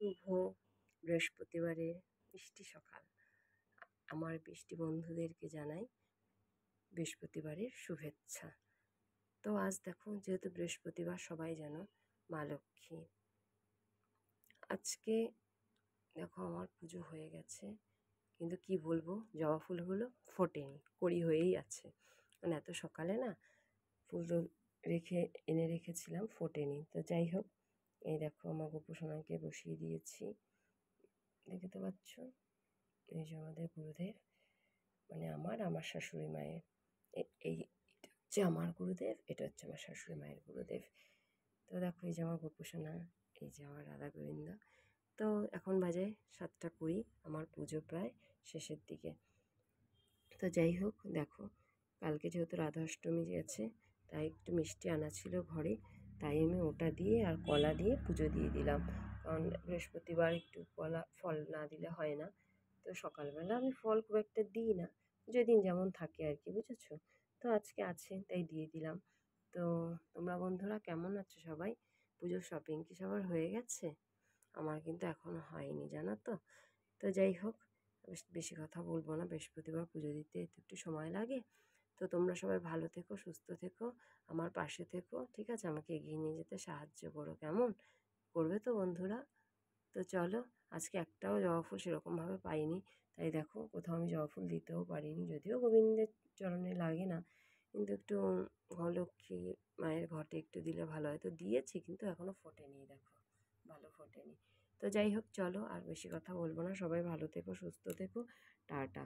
শুভ বৃহস্পতিবারের মিষ্টি সকাল। আমার মিষ্টি বন্ধুদেরকে জানাই বৃহস্পতিবারের শুভেচ্ছা। তো আজ দেখো, যেহেতু বৃহস্পতিবার, সবাই জানো মা লক্ষ্মী। আজকে দেখো আমার পুজো হয়ে গেছে, কিন্তু কি বলবো, জবা ফুলগুলো ফোটেনি, কড়ি হয়েই আছে। মানে এত সকালে না ফুল এনে রেখেছিলাম, ফোটেনি। তো যাই হোক, এই দেখো আমার গোপুসোনাকে বসিয়ে দিয়েছি, দেখতে পাচ্ছ। এই যে আমাদের গুরুদেব, মানে আমার শাশুড়ি মায়ের, এই এটা হচ্ছে আমার গুরুদেব, এটা হচ্ছে আমার শাশুড়ি মায়ের গুরুদেব। তো দেখো, এই যে আমার গোপুসোনা, এই যে আমার রাধা গোবিন্দ। তো এখন বাজে 7:20, আমার পুজো প্রায় শেষের দিকে। তো যাই হোক, দেখো কালকে যেহেতু রাধা অষ্টমী গেছে, তাই একটু মিষ্টি আনা ছিল ঘরে, তাই আমি ওটা দিয়ে আর কলা দিয়ে পুজো দিয়ে দিলাম। কারণ বৃহস্পতিবার একটু ফল না দিলে হয় না। তো সকালবেলা আমি ফল খুব একটা দিই না, যেদিন যেমন থাকে আর কি, বুঝেছো। তো আজকে আছে তাই দিয়ে দিলাম। তো তোমরা বন্ধুরা কেমন আছো সবাই? পুজোর শপিং কি সবার হয়ে গেছে? আমার কিন্তু এখনও হয়নি, জানো তো। তো যাই হোক, বেশি কথা বলবো না, বৃহস্পতিবার পুজো দিতে একটু সময় লাগে। তো তোমরা সবাই ভালো থেকো, সুস্থ থেকো, আমার পাশে থেকো, ঠিক আছে? আমাকে এগিয়ে নিয়ে যেতে সাহায্য করো, কেমন? করবে তো বন্ধুরা? তো চলো, আজকে একটাও জবা ফুল সেরকমভাবে পাইনি, তাই দেখো কোথাও আমি জবা ফুল দিতেও পারিনি, যদিও গোবিন্দের চরণে লাগে না, কিন্তু একটু লক্ষ্মী মায়ের ঘটে একটু দিলে ভালো হয়। তো দিয়েছি, কিন্তু এখনও ফোটেনি, দেখো ভালো ফোটেনি। তো যাই হোক, চলো আর বেশি কথা বলবো না, সবাই ভালো থেকো, সুস্থ থেকো, টাটা।